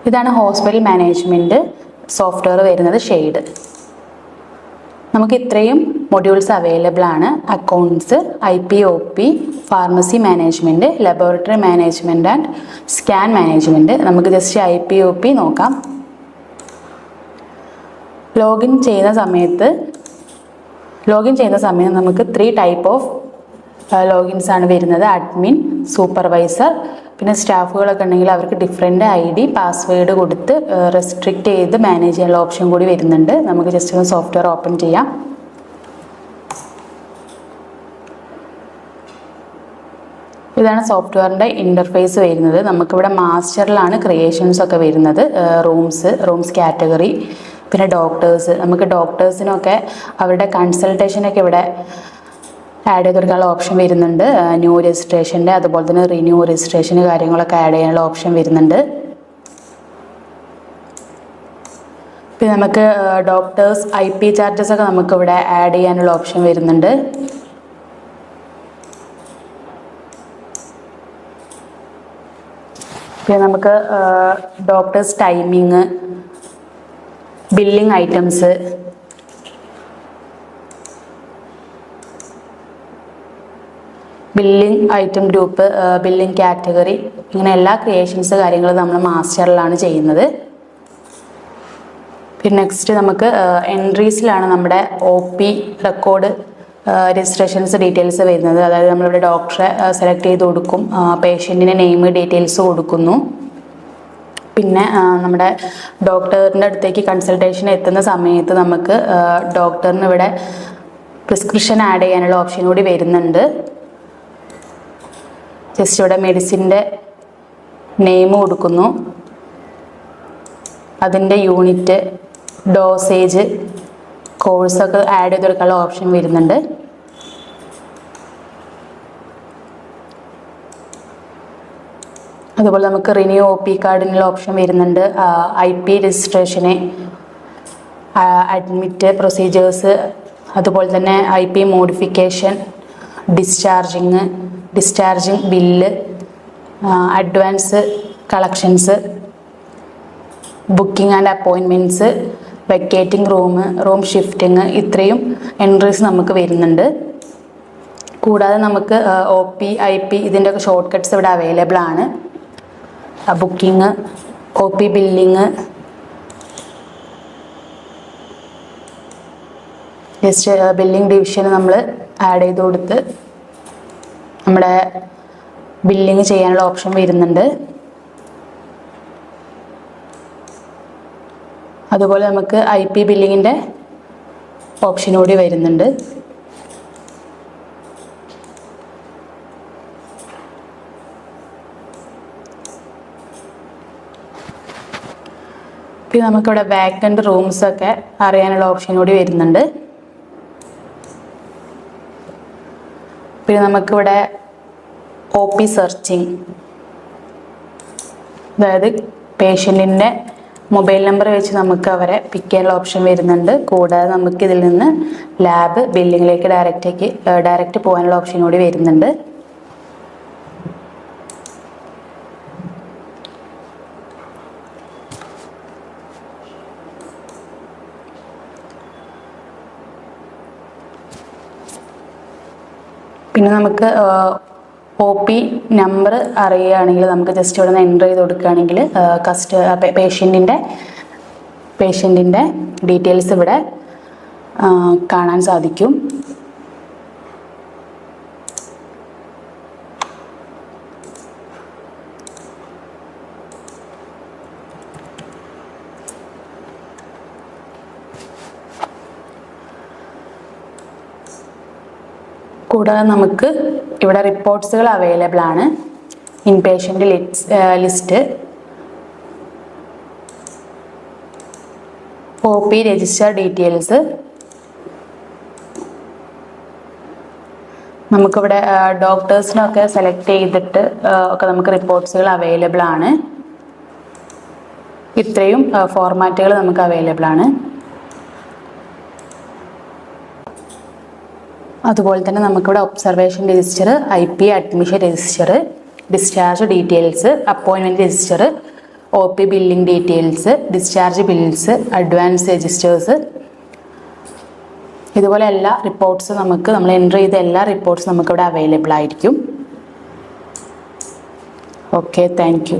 ഇതാണ് hospital management software വരുന്നത് shade. നമുക്ക് ഇത്രയും മൊഡ്യൂൾസ് അവൈലബിൾ ആണ്. Accounts, IP/OP, pharmacy management, laboratory management and scan management. നമുക്ക് ജസ്റ്റ് IP/OP നോക്കാം. ലോഗിൻ ചെയ്യുന്ന സമയം നമുക്ക് 3 ടൈപ്പ് ഓഫ് ലോഗിൻസ് ആണ് വരുന്നത്. അഡ്മിൻ, സൂപ്പർവൈസർ, പിന്നെ സ്റ്റാഫുകളൊക്കെ ഉണ്ടെങ്കിൽ അവർക്ക് ഡിഫറെൻ്റ് ID പാസ്വേഡ് കൊടുത്ത് റെസ്ട്രിക്റ്റ് ചെയ്ത് മാനേജ് ചെയ്യാനുള്ള ഓപ്ഷൻ കൂടി വരുന്നുണ്ട്. നമുക്ക് ജസ്റ്റ് ഒന്ന് സോഫ്റ്റ്വെയർ ഓപ്പൺ ചെയ്യാം. ഇതാണ് സോഫ്റ്റ്വെയറിൻ്റെ ഇൻ്റർഫേസ് വരുന്നത്. നമുക്കിവിടെ മാസ്റ്ററിലാണ് ക്രിയേഷൻസ് ഒക്കെ വരുന്നത്. റൂംസ് കാറ്റഗറി, പിന്നെ ഡോക്ടേഴ്സ്. നമുക്ക് ഡോക്ടേഴ്സിനൊക്കെ അവരുടെ കൺസൾട്ടേഷനൊക്കെ ഇവിടെ ആഡ് ചെയ്ത് കൊടുക്കാനുള്ള ഓപ്ഷൻ വരുന്നുണ്ട്. ന്യൂ രജിസ്ട്രേഷൻ്റെ അതുപോലെ തന്നെ റിന്യൂ രജിസ്ട്രേഷന് കാര്യങ്ങളൊക്കെ ആഡ് ചെയ്യാനുള്ള ഓപ്ഷൻ വരുന്നുണ്ട്. പിന്നെ നമുക്ക് ഡോക്ടേഴ്സ് IP ചാർജസ് ഒക്കെ നമുക്കിവിടെ ആഡ് ചെയ്യാനുള്ള ഓപ്ഷൻ വരുന്നുണ്ട്. പിന്നെ നമുക്ക് doctors timing, billing items, billing item group, billing category, ഇങ്ങനെ എല്ലാ ക്രിയേഷൻസ് കാര്യങ്ങളും നമ്മൾ മാസ്റ്ററിലാണ് ചെയ്യുന്നത്. പിന്നെ നെക്സ്റ്റ് നമുക്ക് എൻട്രീസിലാണ് നമ്മുടെ OP റെക്കോർഡ് രജിസ്ട്രേഷൻസ് ഡീറ്റെയിൽസ് വരുന്നത്. അതായത് നമ്മളിവിടെ ഡോക്ടറെ സെലക്ട് ചെയ്ത് കൊടുക്കും, പേഷ്യൻറ്റിൻ്റെ നെയിം ഡീറ്റെയിൽസ് കൊടുക്കുന്നു. പിന്നെ നമ്മുടെ ഡോക്ടറിൻ്റെ അടുത്തേക്ക് കൺസൾട്ടേഷൻ എത്തുന്ന സമയത്ത് നമുക്ക് ഡോക്ടറിന് ഇവിടെ പ്രിസ്ക്രിപ്ഷൻ ആഡ് ചെയ്യാനുള്ള ഓപ്ഷൻ കൂടി വരുന്നുണ്ട്. ജസ്റ്റ് ഇവിടെ മെഡിസിൻ്റെ നെയിം കൊടുക്കുന്നു, അതിൻ്റെ യൂണിറ്റ്, ഡോസേജ്, കോഴ്സൊക്കെ ആഡ് ചെയ്ത് കൊടുക്കാനുള്ള ഓപ്ഷൻ വരുന്നുണ്ട്. അതുപോലെ നമുക്ക് റിന്യൂ OP കാർഡിനുള്ള ഓപ്ഷൻ വരുന്നുണ്ട്. IP രജിസ്ട്രേഷന്, അഡ്മിറ്റ് പ്രൊസീജിയേഴ്സ്, അതുപോലെ തന്നെ IP modification, discharging bill, advance collections, booking and appointments, vacating room shifting, ഇത്രയും എൻട്രീസ് നമുക്ക് വരുന്നുണ്ട്. കൂടാതെ നമുക്ക് OP IP ഇതിൻ്റെയൊക്കെ ഷോർട്ട് കട്ട്സ് ഇവിടെ അവൈലബിൾ ആണ്. Booking, OP billing, just billing division നമ്മൾ ആഡ് ചെയ്ത് കൊടുത്ത് നമ്മുടെ ബില്ലിങ് ചെയ്യാനുള്ള ഓപ്ഷൻ വരുന്നുണ്ട്. അതുപോലെ നമുക്ക് IP ബില്ലിങ്ങിൻ്റെ ഓപ്ഷൻ കൂടി വരുന്നുണ്ട്. പിന്നെ നമുക്കിവിടെ വാക്കൻ്റ് റൂംസൊക്കെ അറിയാനുള്ള ഓപ്ഷൻ കൂടി വരുന്നുണ്ട്. പിന്നെ നമുക്കിവിടെ OP സെർച്ചിങ്, അതായത് പേഷ്യൻറ്റിൻ്റെ മൊബൈൽ നമ്പർ വെച്ച് നമുക്ക് അവരെ പിക്ക് ചെയ്യാനുള്ള ഓപ്ഷൻ വരുന്നുണ്ട്. കൂടാതെ നമുക്കിതിൽ നിന്ന് ലാബ് ബില്ലിങ്ങിലേക്ക് ഡയറക്റ്റ് പോകാനുള്ള ഓപ്ഷൻ കൂടി വരുന്നുണ്ട്. പിന്നെ നമുക്ക് OP നമ്പർ അറിയുകയാണെങ്കിൽ നമുക്ക് ജസ്റ്റ് ഇവിടെ നിന്ന് എൻ്റർ ചെയ്ത് കൊടുക്കുകയാണെങ്കിൽ പേഷ്യൻറ്റിൻ്റെ ഡീറ്റെയിൽസ് ഇവിടെ കാണാൻ സാധിക്കും. കൂടാതെ നമുക്ക് ഇവിടെ റിപ്പോർട്ട്സുകൾ അവൈലബിൾ ആണ്. Inpatient list, OP register details, നമുക്കിവിടെ ഡോക്ടേഴ്സിനൊക്കെ സെലക്ട് ചെയ്തിട്ട് ഒക്കെ നമുക്ക് റിപ്പോർട്ട്സുകൾ അവൈലബിൾ ആണ്. ഇത്രയും ഫോർമാറ്റുകൾ നമുക്ക് അവൈലബിൾ ആണ്. അതുപോലെ തന്നെ നമുക്കിവിടെ observation register, IP admission register, discharge details, appointment register, O P billing details, discharge bills, advance registers, ഇതുപോലെ എല്ലാ റിപ്പോർട്ട്സ് നമ്മൾ എൻട്രി ചെയ്ത എല്ലാ റിപ്പോർട്ട്സ് നമുക്കിവിടെ അവൈലബിൾ ആയിരിക്കും. Okay, thank you.